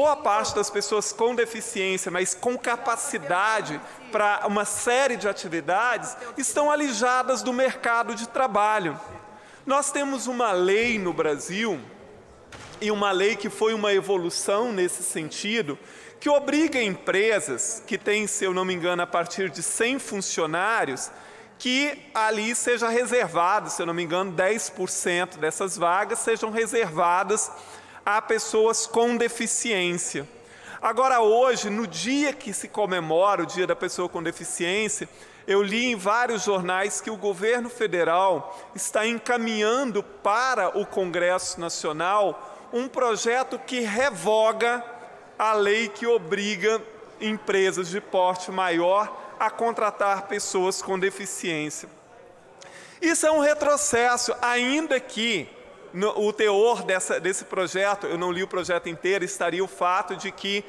boa parte das pessoas com deficiência, mas com capacidade para uma série de atividades, estão alijadas do mercado de trabalho. Nós temos uma lei no Brasil, e uma lei que foi uma evolução nesse sentido, que obriga empresas que têm, se eu não me engano, a partir de 100 funcionários, que ali seja reservado, se eu não me engano, 10% dessas vagas sejam reservadas a pessoas com deficiência. Agora, hoje, no dia que se comemora o Dia da Pessoa com Deficiência, eu li em vários jornais que o governo federal está encaminhando para o Congresso Nacional um projeto que revoga a lei que obriga empresas de porte maior a contratar pessoas com deficiência. Isso é um retrocesso, ainda que o teor desse projeto, eu não li o projeto inteiro, estaria o fato de que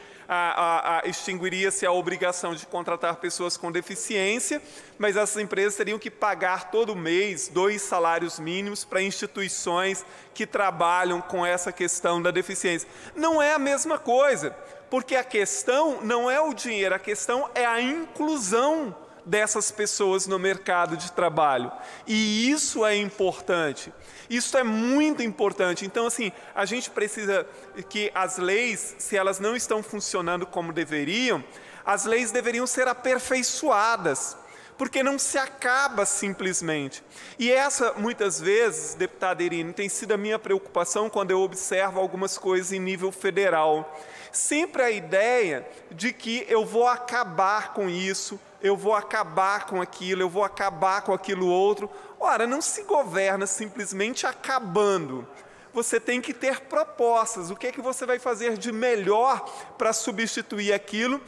extinguiria-se a obrigação de contratar pessoas com deficiência, mas essas empresas teriam que pagar todo mês 2 salários mínimos para instituições que trabalham com essa questão da deficiência. Não é a mesma coisa, porque a questão não é o dinheiro, a questão é a inclusão dessas pessoas no mercado de trabalho. E isso é importante. Isso é muito importante. Então, assim, a gente precisa que as leis, se elas não estão funcionando como deveriam, as leis deveriam ser aperfeiçoadas, porque não se acaba simplesmente. E essa, muitas vezes, deputada Irine, tem sido a minha preocupação quando eu observo algumas coisas em nível federal. Sempre a ideia de que eu vou acabar com isso, eu vou acabar com aquilo, eu vou acabar com aquilo outro. Ora, não se governa simplesmente acabando. Você tem que ter propostas. O que é que você vai fazer de melhor para substituir aquilo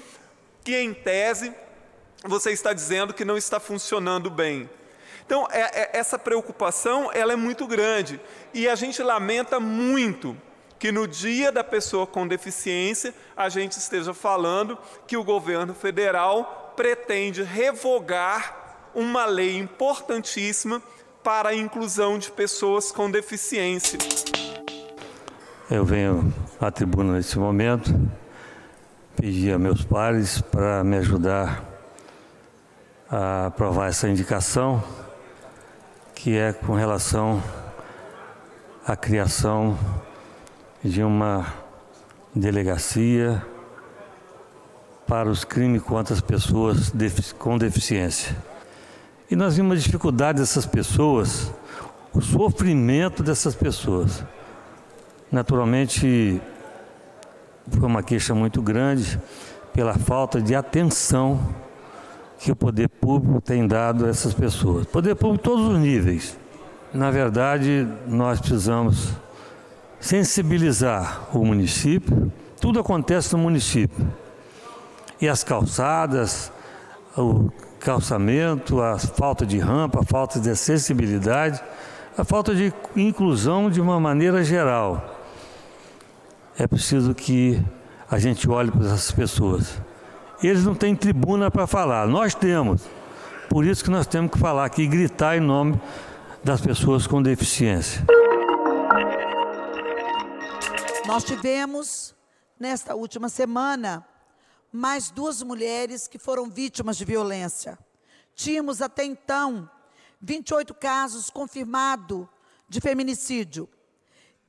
que, em tese, você está dizendo que não está funcionando bem? Então, essa preocupação ela é muito grande. E a gente lamenta muito que no Dia da Pessoa com Deficiência a gente esteja falando que o governo federal pretende revogar uma lei importantíssima para a inclusão de pessoas com deficiência. Eu venho à tribuna nesse momento pedir a meus pares para me ajudar a aprovar essa indicação, que é com relação à criação de uma delegacia para os crimes contra as pessoas com deficiência. E nós vimos a dificuldade dessas pessoas, o sofrimento dessas pessoas. Naturalmente, foi uma queixa muito grande pela falta de atenção que o poder público tem dado a essas pessoas. Poder público em todos os níveis. Na verdade, nós precisamos sensibilizar o município. Tudo acontece no município. E as calçadas, o calçamento, a falta de rampa, a falta de acessibilidade, a falta de inclusão de uma maneira geral. É preciso que a gente olhe para essas pessoas. Eles não têm tribuna para falar, nós temos. Por isso que nós temos que falar aqui e gritar em nome das pessoas com deficiência. Nós tivemos, nesta última semana, mais 2 mulheres que foram vítimas de violência. Tínhamos até então 28 casos confirmados de feminicídio.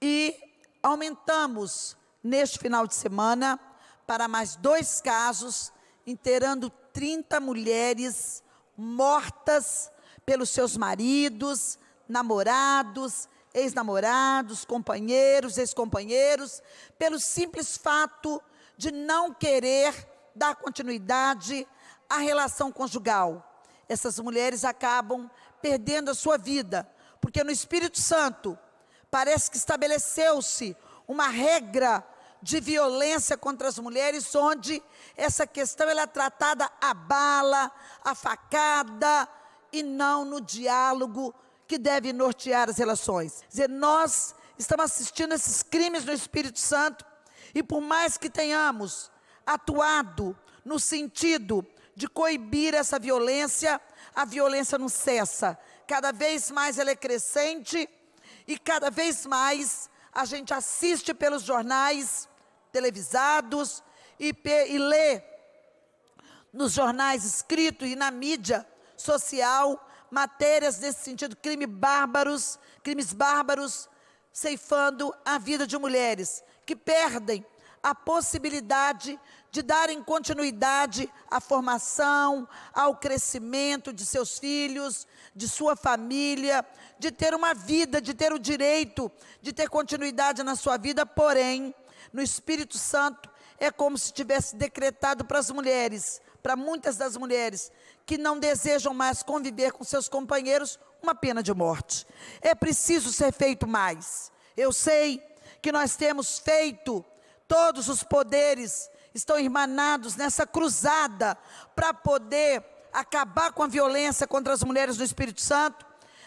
E aumentamos neste final de semana para mais 2 casos, inteirando 30 mulheres mortas pelos seus maridos, namorados, ex-namorados, companheiros, ex-companheiros, pelo simples fato de não querer dar continuidade à relação conjugal. Essas mulheres acabam perdendo a sua vida, porque no Espírito Santo parece que estabeleceu-se uma regra de violência contra as mulheres, onde essa questão ela é tratada à bala, à facada, e não no diálogo que deve nortear as relações. Quer dizer, nós estamos assistindo esses crimes no Espírito Santo, e por mais que tenhamos atuado no sentido de coibir essa violência, a violência não cessa. Cada vez mais ela é crescente, e cada vez mais a gente assiste pelos jornais televisados e lê nos jornais escritos e na mídia social matérias nesse sentido, crimes bárbaros, ceifando a vida de mulheres que perdem a possibilidade de darem continuidade à formação, ao crescimento de seus filhos, de sua família, de ter uma vida, de ter o direito de ter continuidade na sua vida, porém, no Espírito Santo, é como se tivesse decretado para as mulheres, para muitas das mulheres, que não desejam mais conviver com seus companheiros, uma pena de morte. É preciso ser feito mais. Eu sei que nós temos feito, todos os poderes estão irmanados nessa cruzada para poder acabar com a violência contra as mulheres no Espírito Santo.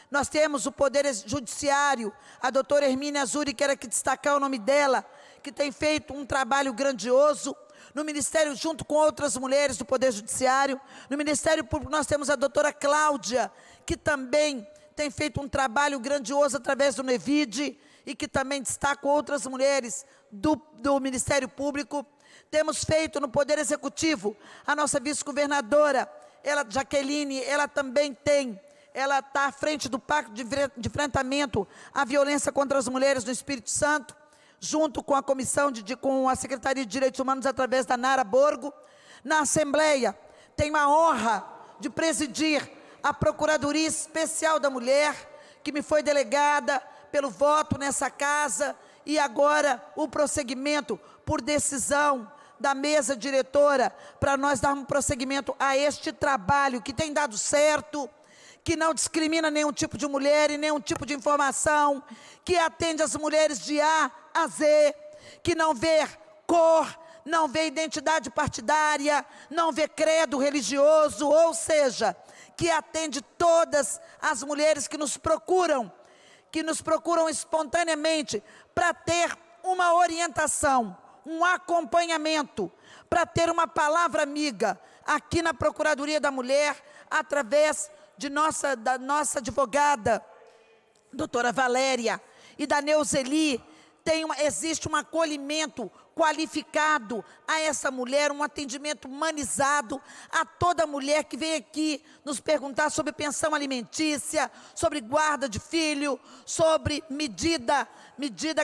Nós temos o Poder Judiciário, a doutora Hermínia Azuri, quero aqui destacar o nome dela, que tem feito um trabalho grandioso. No Ministério, junto com outras mulheres do Poder Judiciário, no Ministério Público nós temos a doutora Cláudia, que também tem feito um trabalho grandioso através do NEVID, e que também destaca outras mulheres do Ministério Público. Temos feito no Poder Executivo, a nossa vice-governadora, Jaqueline, ela também ela está à frente do Pacto de Enfrentamento à Violência contra as Mulheres no Espírito Santo, junto com a Comissão, com a Secretaria de Direitos Humanos, através da Nara Borgo. Na Assembleia, tenho a honra de presidir a Procuradoria Especial da Mulher, que me foi delegada pelo voto nessa casa, e agora o prosseguimento por decisão da mesa diretora, para nós darmos prosseguimento a este trabalho que tem dado certo, que não discrimina nenhum tipo de mulher e nenhum tipo de informação, que atende as mulheres de A a Z, que não vê cor, não vê identidade partidária, não vê credo religioso, ou seja, que atende todas as mulheres que nos procuram espontaneamente para ter uma orientação, um acompanhamento, para ter uma palavra amiga aqui na Procuradoria da Mulher, através da nossa advogada, doutora Valéria, e da Neuzeli. Existe um acolhimento qualificado a essa mulher, um atendimento humanizado a toda mulher que vem aqui nos perguntar sobre pensão alimentícia, sobre guarda de filho, sobre medida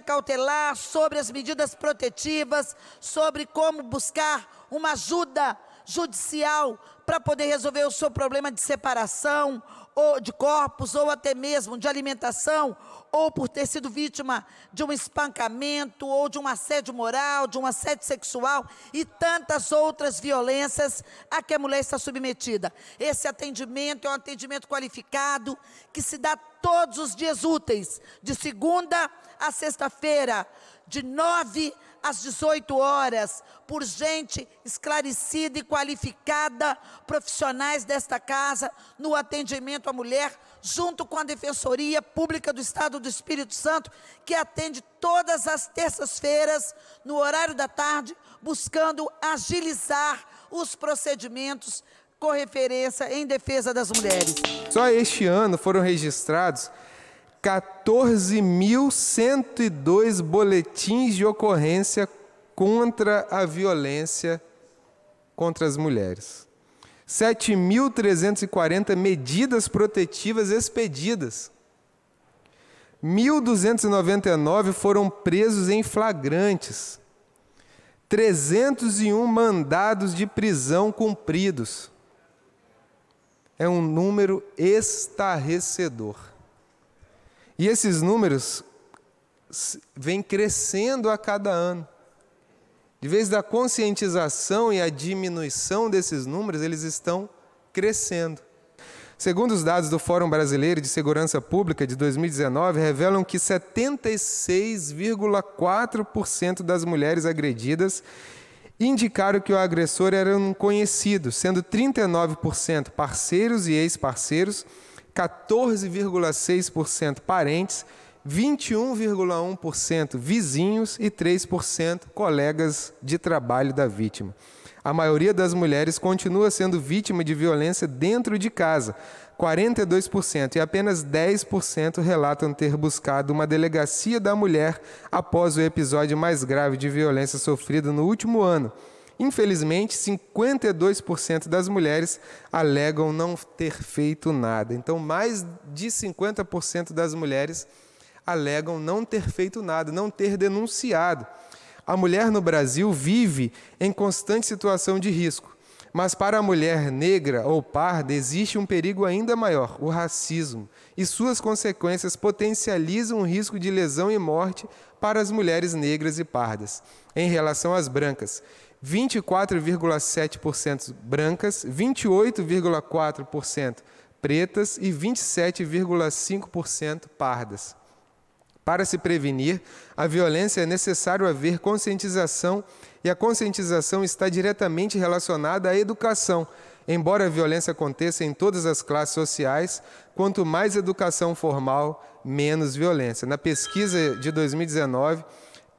cautelar, sobre as medidas protetivas, sobre como buscar uma ajuda judicial para poder resolver o seu problema de separação, ou de corpos, ou até mesmo de alimentação, ou por ter sido vítima de um espancamento, ou de um assédio moral, de um assédio sexual, e tantas outras violências a que a mulher está submetida. Esse atendimento é um atendimento qualificado, que se dá todos os dias úteis, de segunda a sexta-feira, de 9 às 18 horas, por gente esclarecida e qualificada, profissionais desta casa, no atendimento à mulher, junto com a Defensoria Pública do Estado do Espírito Santo, que atende todas as terças-feiras, no horário da tarde, buscando agilizar os procedimentos com referência em defesa das mulheres. Só este ano foram registrados 14.102 boletins de ocorrência contra a violência contra as mulheres. 7.340 medidas protetivas expedidas. 1.299 foram presos em flagrantes. 301 mandados de prisão cumpridos. É um número estarrecedor. E esses números vêm crescendo a cada ano. De vez da conscientização e a diminuição desses números, eles estão crescendo. Segundo os dados do Fórum Brasileiro de Segurança Pública de 2019, revelam que 76,4% das mulheres agredidas indicaram que o agressor era um conhecido, sendo 39% parceiros e ex-parceiros, 14,6% parentes, 21,1% vizinhos e 3% colegas de trabalho da vítima. A maioria das mulheres continua sendo vítima de violência dentro de casa, 42%, e apenas 10% relatam ter buscado uma delegacia da mulher após o episódio mais grave de violência sofrido no último ano. Infelizmente, 52% das mulheres alegam não ter feito nada. Então, mais de 50% das mulheres alegam não ter feito nada, não ter denunciado. A mulher no Brasil vive em constante situação de risco, mas para a mulher negra ou parda existe um perigo ainda maior, o racismo, e suas consequências potencializam o risco de lesão e morte para as mulheres negras e pardas. Em relação às brancas, 24,7% brancas, 28,4% pretas e 27,5% pardas. Para se prevenir a violência é necessário haver conscientização, e a conscientização está diretamente relacionada à educação. Embora a violência aconteça em todas as classes sociais, quanto mais educação formal, menos violência. Na pesquisa de 2019,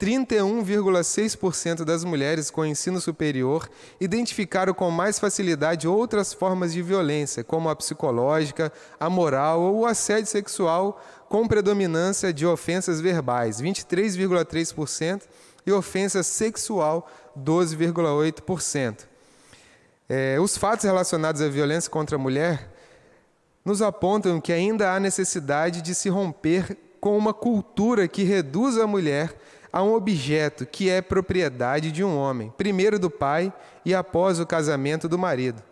31,6% das mulheres com ensino superior identificaram com mais facilidade outras formas de violência, como a psicológica, a moral ou o assédio sexual, com predominância de ofensas verbais, 23,3%, e ofensa sexual, 12,8%. Os fatos relacionados à violência contra a mulher nos apontam que ainda há necessidade de se romper com uma cultura que reduz a mulher a um objeto que é propriedade de um homem, primeiro do pai e após o casamento do marido.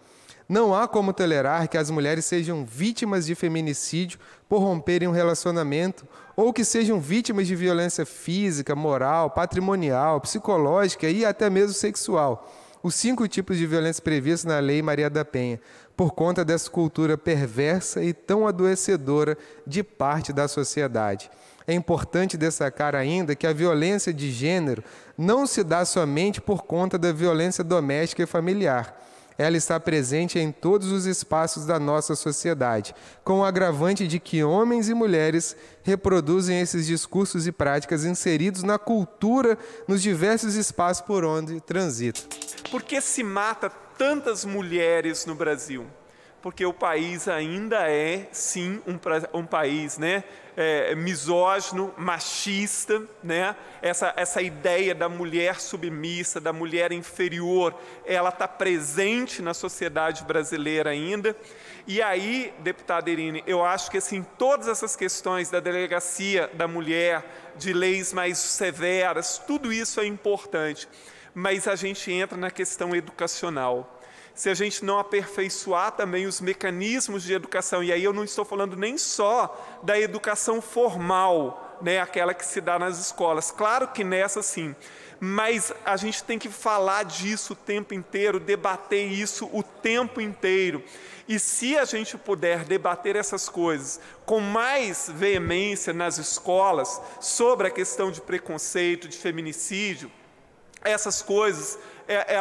Não há como tolerar que as mulheres sejam vítimas de feminicídio por romperem um relacionamento ou que sejam vítimas de violência física, moral, patrimonial, psicológica e até mesmo sexual. Os 5 tipos de violência previstos na Lei Maria da Penha, por conta dessa cultura perversa e tão adoecedora de parte da sociedade. É importante destacar ainda que a violência de gênero não se dá somente por conta da violência doméstica e familiar. Ela está presente em todos os espaços da nossa sociedade, com o agravante de que homens e mulheres reproduzem esses discursos e práticas inseridos na cultura nos diversos espaços por onde transitam. Por que se mata tantas mulheres no Brasil? Porque o país ainda é, sim, um país, né, misógino, machista, né? Essa ideia da mulher submissa, da mulher inferior, ela está presente na sociedade brasileira ainda. E aí, deputada Irine, eu acho que assim, todas essas questões da delegacia da mulher, de leis mais severas, tudo isso é importante, mas a gente entra na questão educacional. Se a gente não aperfeiçoar também os mecanismos de educação, e aí eu não estou falando nem só da educação formal, né, aquela que se dá nas escolas, claro que nessa sim, mas a gente tem que falar disso o tempo inteiro, debater isso o tempo inteiro. E se a gente puder debater essas coisas com mais veemência nas escolas, sobre a questão de preconceito, de feminicídio, essas coisas,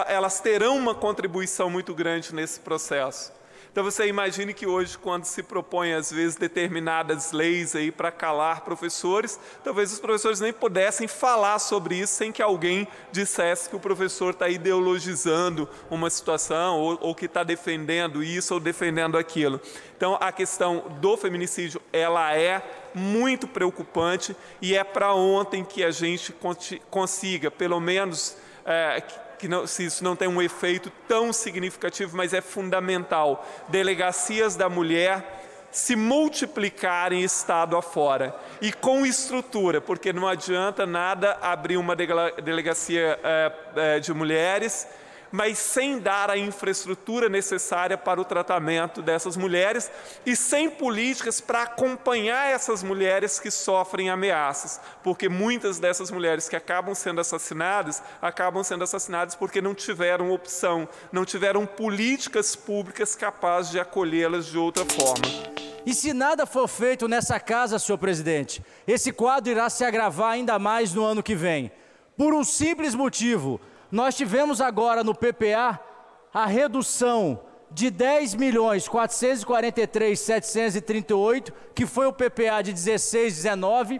elas terão uma contribuição muito grande nesse processo. Então você imagine que hoje, quando se propõe às vezes determinadas leis aí para calar professores, talvez os professores nem pudessem falar sobre isso sem que alguém dissesse que o professor está ideologizando uma situação ou que está defendendo isso ou defendendo aquilo. Então a questão do feminicídio, ela é muito preocupante e é para ontem que a gente consiga, pelo menos, se isso não tem um efeito tão significativo, mas é fundamental, delegacias da mulher se multiplicarem estado afora e com estrutura, porque não adianta nada abrir uma delegacia de mulheres, mas sem dar a infraestrutura necessária para o tratamento dessas mulheres e sem políticas para acompanhar essas mulheres que sofrem ameaças, porque muitas dessas mulheres que acabam sendo assassinadas porque não tiveram opção, não tiveram políticas públicas capazes de acolhê-las de outra forma. E se nada for feito nessa casa, senhor presidente, esse quadro irá se agravar ainda mais no ano que vem, por um simples motivo. Nós tivemos agora no PPA a redução de 10.443.738, que foi o PPA de 16, 19,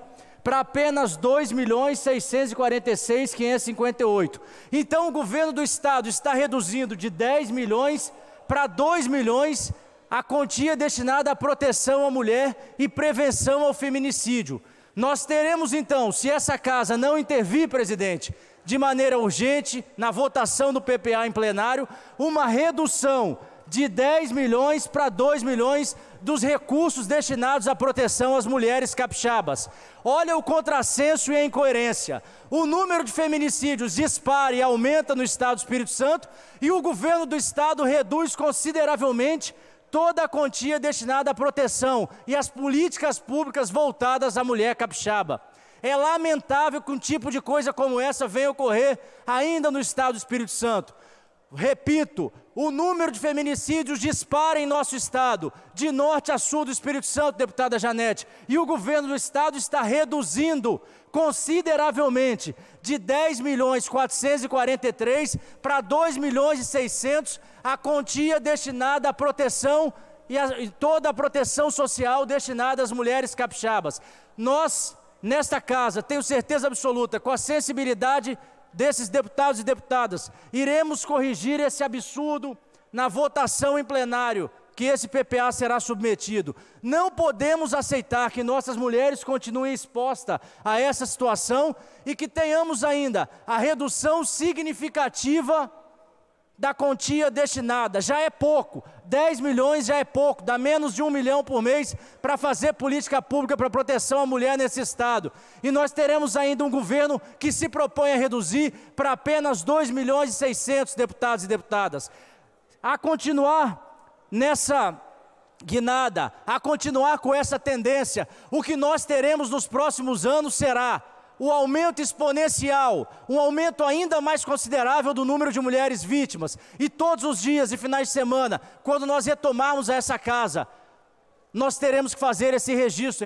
para apenas R$ 2.646.558. Então, o governo do Estado está reduzindo de 10 milhões para 2 milhões a quantia destinada à proteção à mulher e prevenção ao feminicídio. Nós teremos, então, se essa casa não intervir, presidente, de maneira urgente, na votação do PPA em plenário, uma redução de 10 milhões para 2 milhões dos recursos destinados à proteção às mulheres capixabas. Olha o contrassenso e a incoerência. O número de feminicídios dispara e aumenta no Estado do Espírito Santo e o governo do Estado reduz consideravelmente toda a quantia destinada à proteção e às políticas públicas voltadas à mulher capixaba. É lamentável que um tipo de coisa como essa venha ocorrer ainda no Estado do Espírito Santo. Repito, o número de feminicídios dispara em nosso Estado, de norte a sul do Espírito Santo, deputada Janete, e o governo do Estado está reduzindo consideravelmente de 10.443 para 2.600.000 a quantia destinada à proteção e toda a proteção social destinada às mulheres capixabas. Nós, nesta casa, tenho certeza absoluta, com a sensibilidade desses deputados e deputadas, iremos corrigir esse absurdo na votação em plenário, que esse PPA será submetido. Não podemos aceitar que nossas mulheres continuem expostas a essa situação e que tenhamos ainda a redução significativa da quantia destinada. Já é pouco, 10 milhões já é pouco, dá menos de 1 milhão por mês para fazer política pública para proteção à mulher nesse Estado. E nós teremos ainda um governo que se propõe a reduzir para apenas 2.600.000 deputados e deputadas. A continuar nessa guinada, a continuar com essa tendência, o que nós teremos nos próximos anos será o aumento exponencial, um aumento ainda mais considerável do número de mulheres vítimas. E todos os dias e finais de semana, quando nós retomarmos essa casa, nós teremos que fazer esse registro.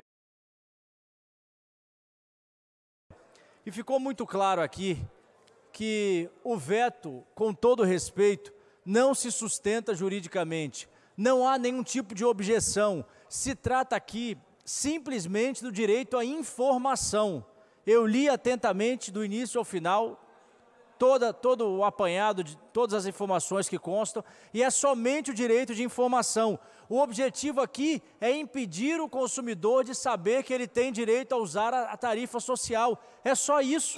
E ficou muito claro aqui que o veto, com todo respeito, não se sustenta juridicamente. Não há nenhum tipo de objeção. Se trata aqui simplesmente do direito à informação. Eu li atentamente do início ao final todo o apanhado de todas as informações que constam e é somente o direito de informação. O objetivo aqui é impedir o consumidor de saber que ele tem direito a usar a tarifa social. É só isso.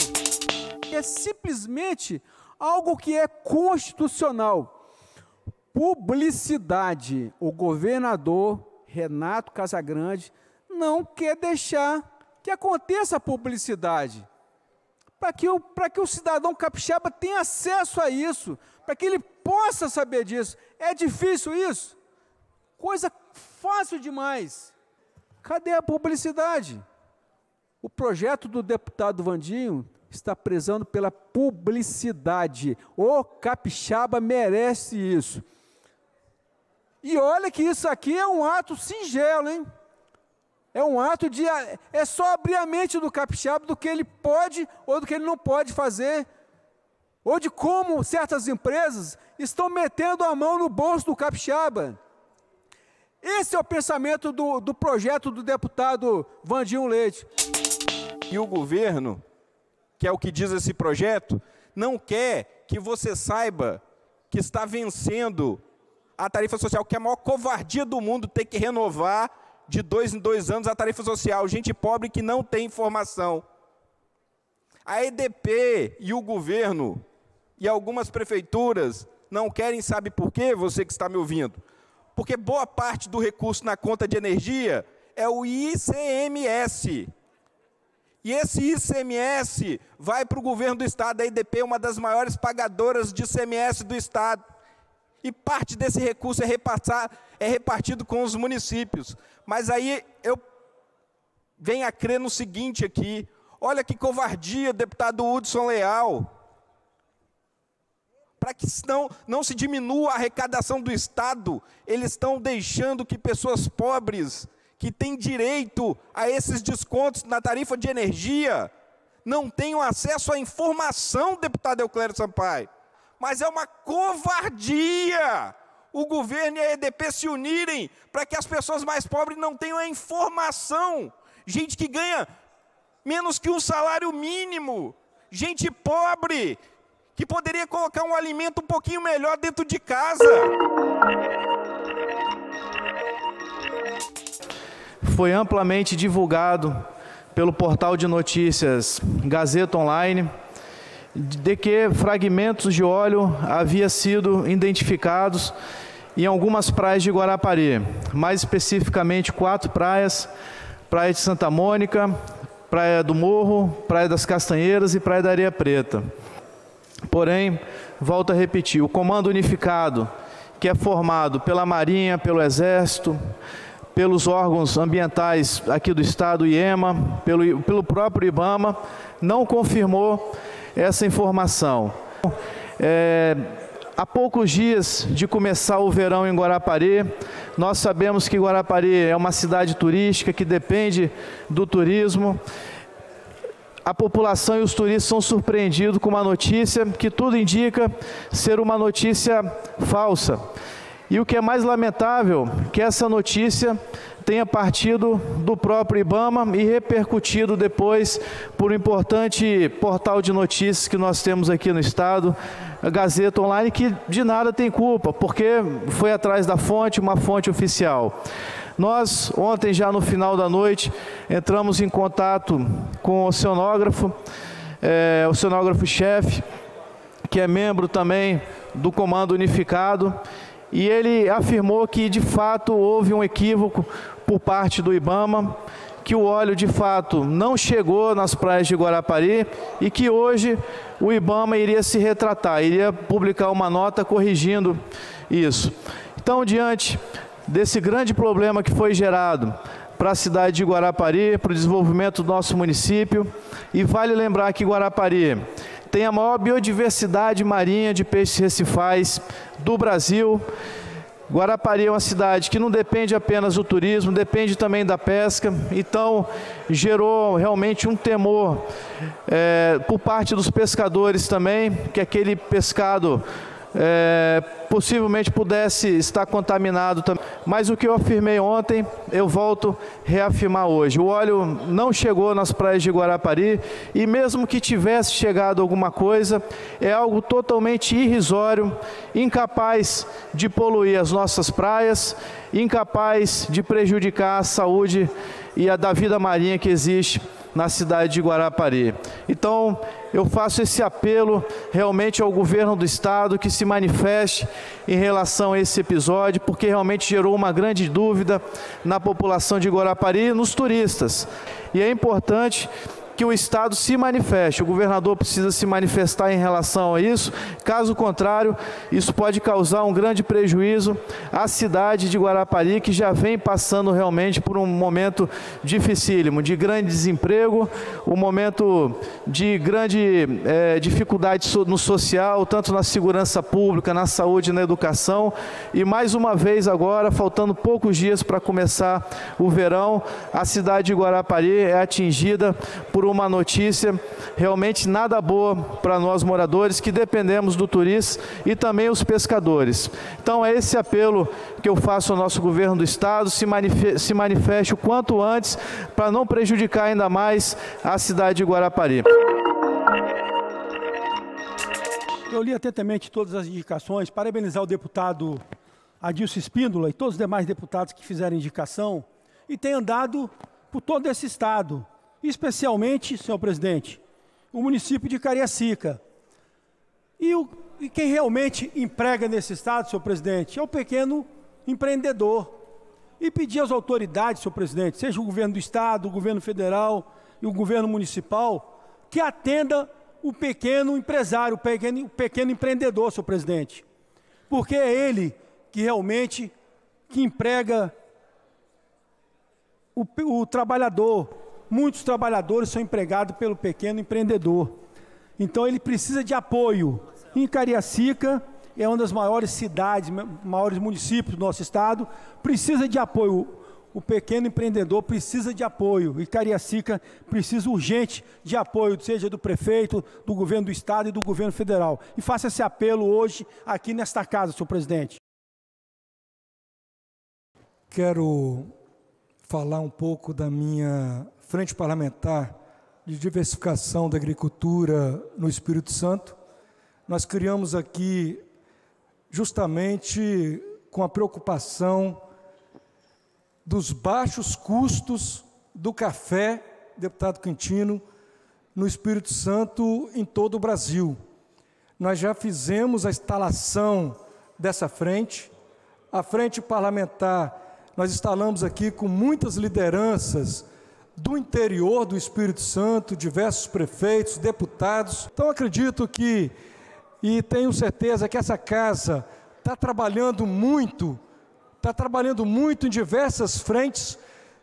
É simplesmente algo que é constitucional. Publicidade. O governador Renato Casagrande não quer deixar que aconteça a publicidade, para que o cidadão capixaba tenha acesso a isso, para que ele possa saber disso. É difícil isso? Coisa fácil demais. Cadê a publicidade? O projeto do deputado Vandinho está prezando pela publicidade. O capixaba merece isso. E olha que isso aqui é um ato singelo, hein? É um ato de... É só abrir a mente do capixaba do que ele pode ou do que ele não pode fazer. Ou de como certas empresas estão metendo a mão no bolso do capixaba. Esse é o pensamento do projeto do deputado Vandinho Leite. E o governo, que é o que diz esse projeto, não quer que você saiba que está vencendo a tarifa social, que é a maior covardia do mundo ter que renovar de 2 em 2 anos a tarifa social, gente pobre que não tem informação. A EDP e o governo e algumas prefeituras não querem, sabe por quê, você que está me ouvindo? Porque boa parte do recurso na conta de energia é o ICMS. E esse ICMS vai para o governo do Estado. A EDP é uma das maiores pagadoras de ICMS do Estado. E parte desse recurso é repartido com os municípios. Mas aí eu venho a crer no seguinte aqui, olha que covardia, deputado Hudson Leal. Para que não se diminua a arrecadação do Estado, eles estão deixando que pessoas pobres, que têm direito a esses descontos na tarifa de energia, não tenham acesso à informação, deputado Euclério Sampaio. Mas é uma covardia o governo e a EDP se unirem para que as pessoas mais pobres não tenham a informação. Gente que ganha menos que um salário mínimo. Gente pobre, que poderia colocar um alimento um pouquinho melhor dentro de casa. Foi amplamente divulgado pelo portal de notícias Gazeta Online de que fragmentos de óleo haviam sido identificados em algumas praias de Guarapari, mais especificamente 4 praias: Praia de Santa Mônica, Praia do Morro, Praia das Castanheiras e Praia da Areia Preta. Porém, volto a repetir, o Comando Unificado, que é formado pela Marinha, pelo Exército, pelos órgãos ambientais aqui do Estado, IEMA, pelo próprio IBAMA, não confirmou essa informação. Há poucos dias de começar o verão em Guarapari, nós sabemos que Guarapari é uma cidade turística que depende do turismo. A população e os turistas são surpreendidos com uma notícia que tudo indica ser uma notícia falsa. E o que é mais lamentável, que essa notícia tenha partido do próprio IBAMA e repercutido depois por um importante portal de notícias que nós temos aqui no Estado, a Gazeta Online, que de nada tem culpa, porque foi atrás da fonte, uma fonte oficial. Nós, ontem, já no final da noite, entramos em contato com o oceanógrafo-chefe, que é membro também do Comando Unificado, e ele afirmou que, de fato, houve um equívoco por parte do IBAMA, que o óleo, de fato, não chegou nas praias de Guarapari e que hoje o IBAMA iria se retratar, iria publicar uma nota corrigindo isso. Então, diante desse grande problema que foi gerado para a cidade de Guarapari, para o desenvolvimento do nosso município, e vale lembrar que Guarapari tem a maior biodiversidade marinha de peixes recifais do Brasil. Guarapari é uma cidade que não depende apenas do turismo, depende também da pesca, então gerou realmente um temor por parte dos pescadores também, que aquele pescado possivelmente pudesse estar contaminado também. Mas o que eu afirmei ontem, eu volto a reafirmar hoje. O óleo não chegou nas praias de Guarapari e mesmo que tivesse chegado alguma coisa, é algo totalmente irrisório, incapaz de poluir as nossas praias, incapaz de prejudicar a saúde e a da vida marinha que existe na cidade de Guarapari. Então, eu faço esse apelo realmente ao governo do Estado que se manifeste em relação a esse episódio, porque realmente gerou uma grande dúvida na população de Guarapari e nos turistas. E é importante que o Estado se manifeste, o governador precisa se manifestar em relação a isso, caso contrário, isso pode causar um grande prejuízo à cidade de Guarapari, que já vem passando realmente por um momento dificílimo, de grande desemprego, um momento de grande dificuldade no social, tanto na segurança pública, na saúde e na educação, e mais uma vez agora, faltando poucos dias para começar o verão, a cidade de Guarapari é atingida por uma notícia realmente nada boa para nós moradores que dependemos do turismo e também os pescadores. Então é esse apelo que eu faço ao nosso governo do Estado, se manifeste o quanto antes para não prejudicar ainda mais a cidade de Guarapari. Eu li atentamente todas as indicações, parabenizar o deputado Adilson Espíndola e todos os demais deputados que fizeram indicação e tem andado por todo esse Estado, especialmente, senhor presidente, o município de Cariacica. E quem realmente emprega nesse Estado, senhor presidente, é o pequeno empreendedor. E pedir às autoridades, senhor presidente, seja o governo do Estado, o governo federal e o governo municipal, que atenda o pequeno empresário, o pequeno empreendedor, senhor presidente. Porque é ele que realmente emprega o trabalhador. Muitos trabalhadores são empregados pelo pequeno empreendedor. Então ele precisa de apoio. Em Cariacica, é uma das maiores cidades, maiores municípios do nosso estado, precisa de apoio. O pequeno empreendedor precisa de apoio. E Cariacica precisa urgente de apoio, seja do prefeito, do governo do estado e do governo federal. E faça esse apelo hoje aqui nesta casa, senhor presidente. Quero falar um pouco da minha frente parlamentar de diversificação da agricultura no Espírito Santo, nós criamos aqui justamente com a preocupação dos baixos custos do café, deputado Quintino, no Espírito Santo, em todo o Brasil. Nós já fizemos a instalação dessa frente, a frente parlamentar, nós instalamos aqui com muitas lideranças do interior do Espírito Santo, diversos prefeitos, deputados. Então, acredito que, e tenho certeza que essa casa está trabalhando muito em diversas frentes.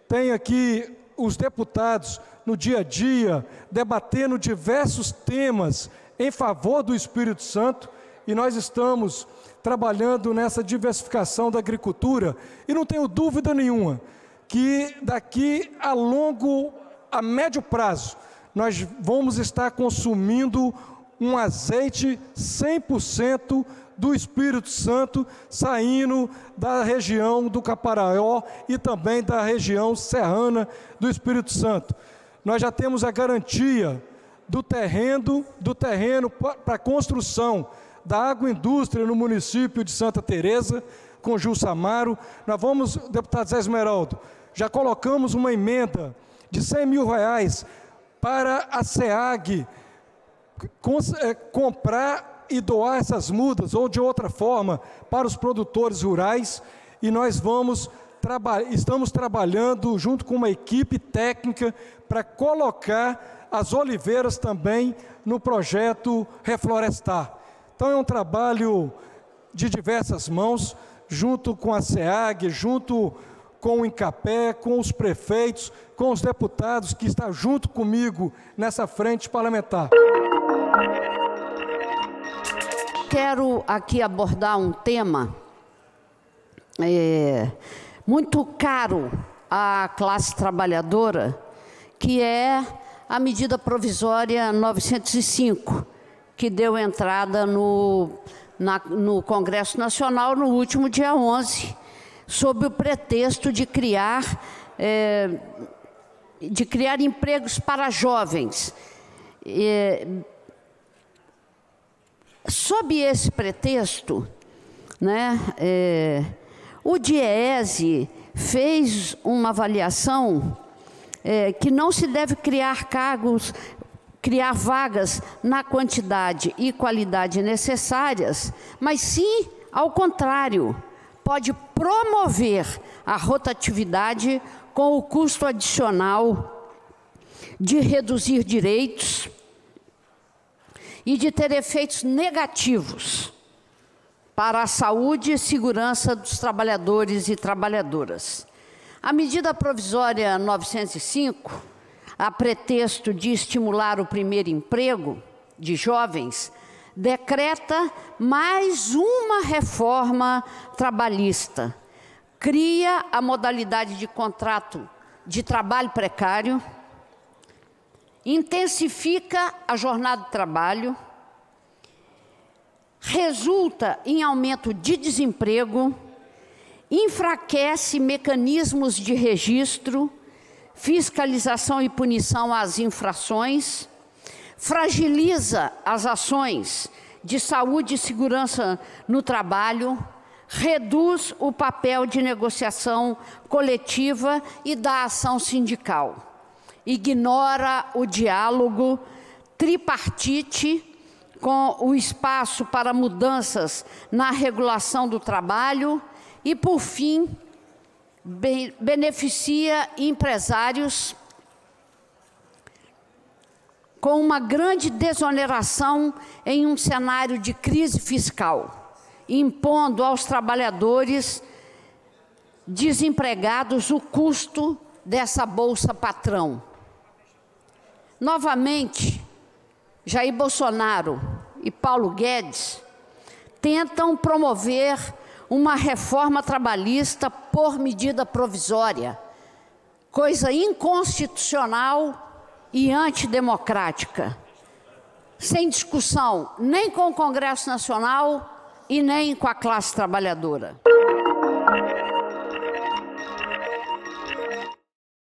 Tem aqui os deputados no dia a dia, debatendo diversos temas em favor do Espírito Santo, e nós estamos trabalhando nessa diversificação da agricultura, e não tenho dúvida nenhuma que daqui a médio prazo, nós vamos estar consumindo um azeite 100% do Espírito Santo, saindo da região do Caparaó e também da região serrana do Espírito Santo. Nós já temos a garantia do terreno para a construção da agroindústria no município de Santa Teresa, com Gil Samaro. Nós vamos, deputado Zé Esmeraldo, já colocamos uma emenda de R$100 mil para a SEAG comprar e doar essas mudas, ou de outra forma, para os produtores rurais, e nós estamos trabalhando junto com uma equipe técnica para colocar as oliveiras também no projeto Reflorestar. Então é um trabalho de diversas mãos, junto com a SEAG, junto com o INCAPé, com os prefeitos, com os deputados que estão junto comigo nessa frente parlamentar. Quero aqui abordar um tema muito caro à classe trabalhadora, que é a medida provisória 905, que deu entrada no Congresso Nacional no último dia 11, sob o pretexto de criar empregos para jovens. Sob esse pretexto, né, o DIEESE fez uma avaliação que não se deve criar vagas na quantidade e qualidade necessárias, mas sim, ao contrário, pode promover a rotatividade com o custo adicional de reduzir direitos e de ter efeitos negativos para a saúde e segurança dos trabalhadores e trabalhadoras. A medida provisória 905, a pretexto de estimular o primeiro emprego de jovens, decreta mais uma reforma trabalhista. Cria a modalidade de contrato de trabalho precário, intensifica a jornada de trabalho, resulta em aumento de desemprego, enfraquece mecanismos de registro, fiscalização e punição às infrações, fragiliza as ações de saúde e segurança no trabalho, reduz o papel de negociação coletiva e da ação sindical, ignora o diálogo tripartite com o espaço para mudanças na regulação do trabalho e, por fim, beneficia empresários com uma grande desoneração em um cenário de crise fiscal, impondo aos trabalhadores desempregados o custo dessa bolsa patrão. Novamente, Jair Bolsonaro e Paulo Guedes tentam promover uma reforma trabalhista por medida provisória, coisa inconstitucional e antidemocrática, sem discussão nem com o Congresso Nacional e nem com a classe trabalhadora.